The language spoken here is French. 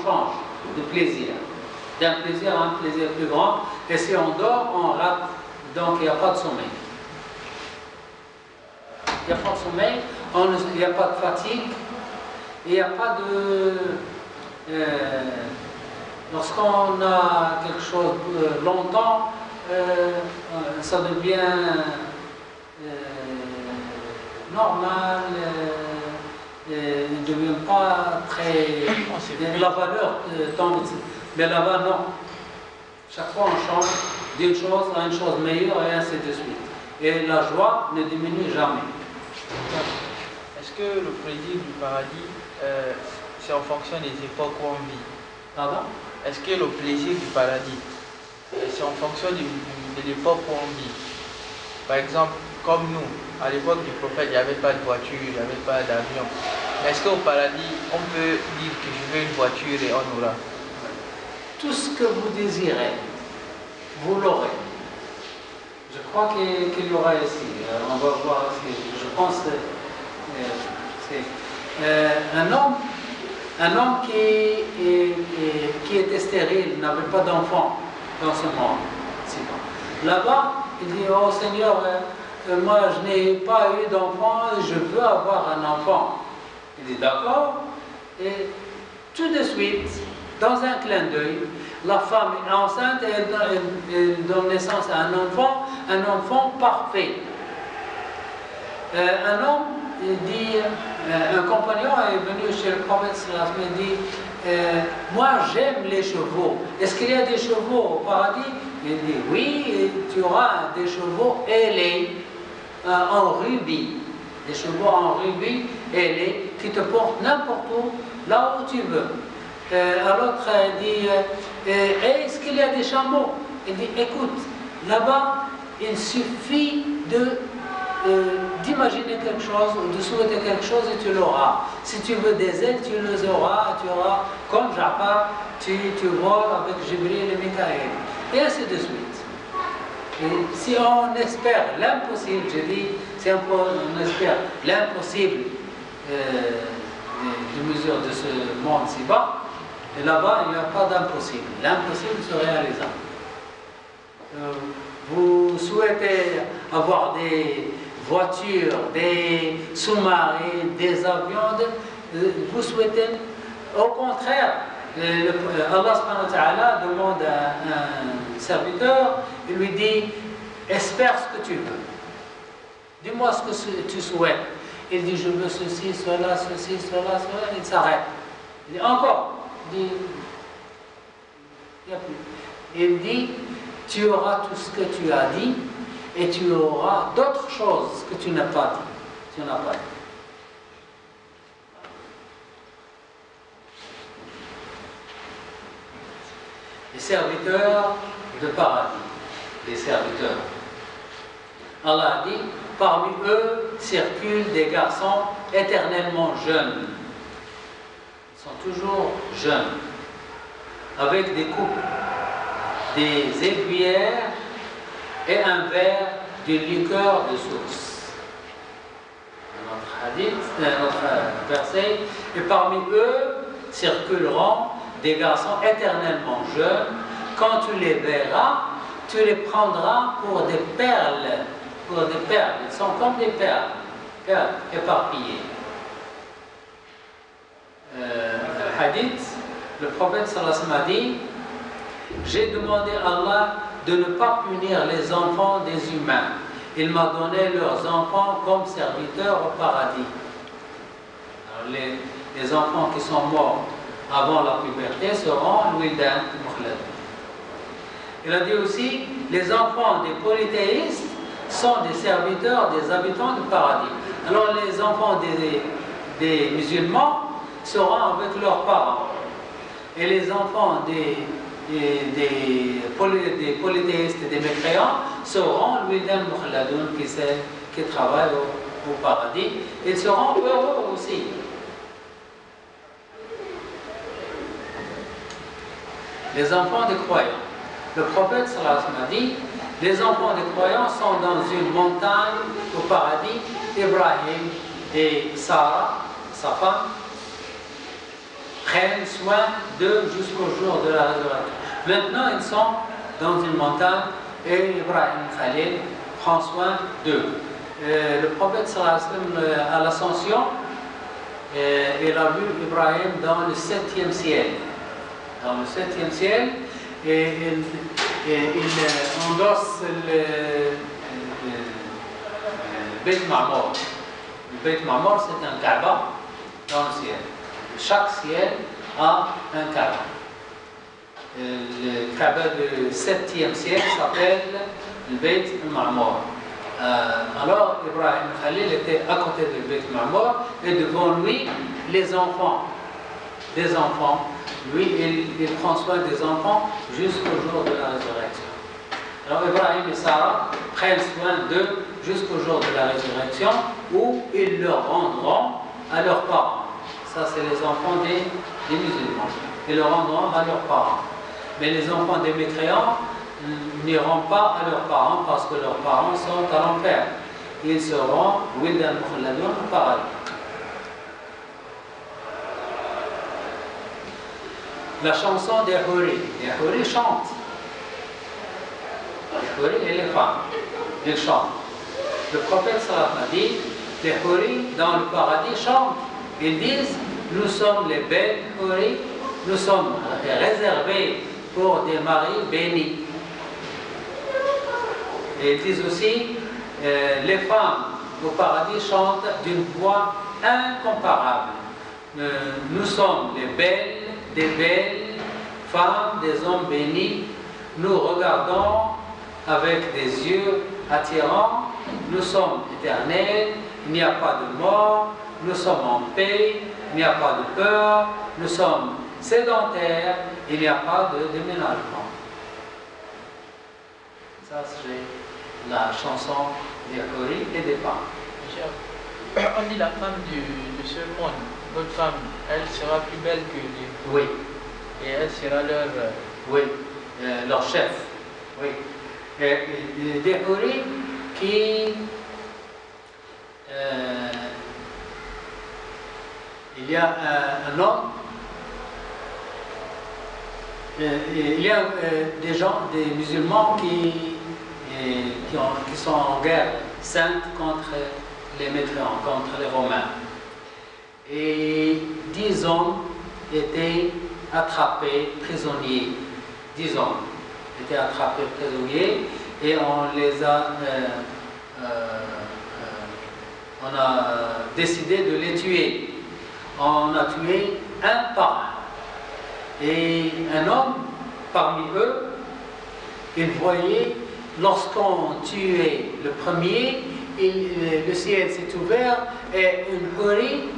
change de plaisir. D'un plaisir à un plaisir plus grand. Et si on dort, on rate. Donc il n'y a pas de sommeil. Il n'y a pas de sommeil, il n'y a pas de fatigue, il n'y a pas de... lorsqu'on a quelque chose longtemps, ça devient normal, il ne devient pas très... La valeur tombe, mais là-bas non. Chaque fois on change d'une chose à une chose meilleure et ainsi de suite. Et la joie ne diminue jamais. Est-ce que le plaisir du paradis, c'est en fonction des époques où on vit? Pardon? Est-ce que le plaisir du paradis, c'est en fonction de l'époque où on vit? Par exemple, comme nous, à l'époque du prophète, il n'y avait pas de voiture, il n'y avait pas d'avion. Est-ce qu'au paradis, on peut dire que je veux une voiture et on aura? Tout ce que vous désirez, vous l'aurez. Je crois qu'il y aura ici. On va voir ici. Je pense que c'est un homme qui était stérile, n'avait pas d'enfant dans ce monde. Là-bas, il dit, oh Seigneur, moi je n'ai pas eu d'enfant, je veux avoir un enfant. Il dit, d'accord. Et tout de suite, dans un clin d'œil, la femme est enceinte et elle donne naissance à un enfant parfait. Un homme, il dit, un compagnon est venu chez le prophète, il dit, moi j'aime les chevaux. Est-ce qu'il y a des chevaux au paradis? Il dit, oui, tu auras des chevaux ailés en rubis. Des chevaux en rubis ailés qui te portent n'importe où, là où tu veux. À l'autre, il dit, est-ce qu'il y a des chameaux? Il dit, écoute, là-bas, il suffit d'imaginer quelque chose ou de souhaiter quelque chose et tu l'auras. Si tu veux des ailes, tu les auras, tu auras, comme Ja'far, tu voles avec Jibril et Mikaël. Et ainsi de suite. Et si on espère l'impossible, je dis, si on espère l'impossible de mesure de ce monde si bas, et là-bas, il n'y a pas d'impossible. L'impossible se réalisera. Vous souhaitez avoir des voitures, des sous-marins, des avions, vous souhaitez, au contraire, Allah subhanahu wa ta'ala demande à un serviteur, il lui dit, espère ce que tu veux. Dis-moi ce que tu souhaites. Il dit, je veux ceci, cela, il s'arrête. Il dit, encore. Il dit, il n'y a plus. Il dit, tu auras tout ce que tu as dit et tu auras d'autres choses que tu n'as pas dit. Tu n'as pas dit. Les serviteurs de paradis, les serviteurs. Allah a dit, parmi eux circulent des garçons éternellement jeunes. Ils sont toujours jeunes, avec des coupes, des aiguillères et un verre de liqueur de source. Notre hadith, notre verset, et parmi eux circuleront des garçons éternellement jeunes. Quand tu les verras, tu les prendras pour des perles. Pour des perles. Ils sont comme des perles éparpillées. Hadith, le prophète sallallahu alayhi wa sallam a dit, j'ai demandé à Allah de ne pas punir les enfants des humains. Il m'a donné leurs enfants comme serviteurs au paradis. Alors, les enfants qui sont morts avant la puberté seront l'wildan mukhlad. Il a dit aussi, les enfants des polythéistes sont des serviteurs des habitants du paradis. Alors les enfants des musulmans seront avec leurs parents. Et les enfants des polythéistes et des mécréants seront l'wildan mukhladun qui travaillent au paradis. Ils seront heureux aussi. Les enfants des croyants. Le prophète sallallahu alayhi wa sallam a dit, les enfants des croyants sont dans une montagne au paradis. Ibrahim et Sarah, sa femme, prennent soin d'eux jusqu'au jour de la résurrection. Maintenant, ils sont dans une montagne et Ibrahim Khalil prend soin d'eux. Le prophète sallallahu alayhi wa sallam, à l'ascension, il a vu Ibrahim dans le 7e ciel. Dans le 7e ciel, et il endosse le Beit Ma'mor. Le Beit Ma'mor, c'est un Kaaba dans le ciel. Chaque ciel a un Kaaba. Le Kaaba du 7e ciel s'appelle le Beit Ma'mor. Alors Ibrahim Khalil était à côté du Beit Ma'mor et devant lui les enfants. Des enfants. Lui, il prend soin des enfants jusqu'au jour de la résurrection. Alors Ibrahim et Sarah prennent soin d'eux jusqu'au jour de la résurrection où ils leur rendront à leurs parents. Ça, c'est les enfants des musulmans. Ils le rendront à leurs parents. Mais les enfants des mécréants n'iront pas à leurs parents parce que leurs parents sont à l'enfer. Ils seront Wildan Mukhalladun au paradis. La chanson des Houris. Les Houris chantent. Les Houris et les femmes, ils chantent. Le prophète sallallahu alayhi wa sallam dit, les Houris dans le paradis chantent. Ils disent, nous sommes les belles Houris, nous sommes réservés pour des maris bénis. Et ils disent aussi, les femmes au paradis chantent d'une voix incomparable. Nous sommes les belles, des belles femmes, des hommes bénis. Nous regardons avec des yeux attirants. Nous sommes éternels. Il n'y a pas de mort. Nous sommes en paix. Il n'y a pas de peur. Nous sommes sédentaires. Il n'y a pas de déménagement. Ça, c'est la chanson des Houris et des femmes. On dit la femme de ce monde. Notre femme, elle sera plus belle que les... Oui. Et elle sera leur... Oui, leur chef. Oui. Des Houris qui... il y a un homme, il y a des gens, des musulmans qui sont en guerre sainte contre les mécréants, contre les Romains. Et 10 hommes étaient attrapés prisonniers. 10 hommes étaient attrapés prisonniers et on les a... on a décidé de les tuer. On a tué un par un. Et un homme parmi eux, il voyait, lorsqu'on tuait le premier, le ciel s'est ouvert et une Houri